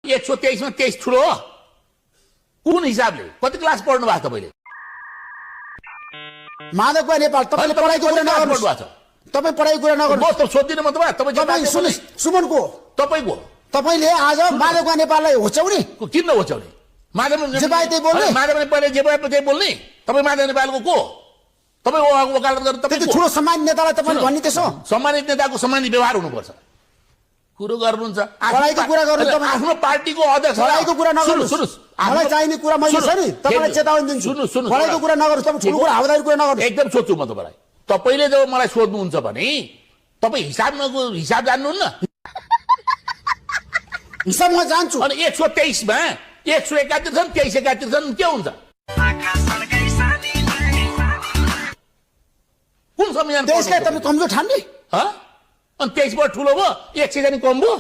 123 मा 23 ठुलो हो कुन हिसाबले कति क्लास पढ्नु भएको तपाईले माधव नेपाल तपाईले पढाइको कुरा नगर्नु तपाई पढाइको कुरा नगर्नु म त सोध्दिन म तपाईँ सुमनको तपाईको तपाईले आज माधव नेपाललाई होच्याउने किन होच्याउने माधव जे पाए त्यही बोल्ने माधव नेपालले जे पाए त्यही बोल्ने तपाई माधव नेपालको को तपाई वकालत गर्नु त्यति ठुलो सम्मानित नेतालाई तपाईले भन्ने त्यसो सम्मानित नेताको सम्मानित व्यवहार हुनुपर्छ कुरो गर्नुहुन्छ पढाइको कुरा गर्नु तपाईँ आफ्नो पार्टीको अध्यक्ष पढाइको कुरा नगर्नु सुन्नुस् मलाई चाहिने कुरा मैले छ नि तपाईलाई चेतावनी दिन्छु पढाइको कुरा नगर्नु तपाईँ ठुलो कुरा हावादारी कुरा नगर्नु एकदम सोध्छु म तपाईलाई तपाईले जब मलाई सोध्नुहुन्छ भने तपाई हिसाब जान्नुहुन्न हिसाब म जान्छु अनि 123 मा 171 छन् 23 71 छन् के हुन्छ कुन संविधान त्यसलाई तपाईँ कमजोर ठान्ने अनि 23 बाट ठुलो भयो 100 जाने कम भयो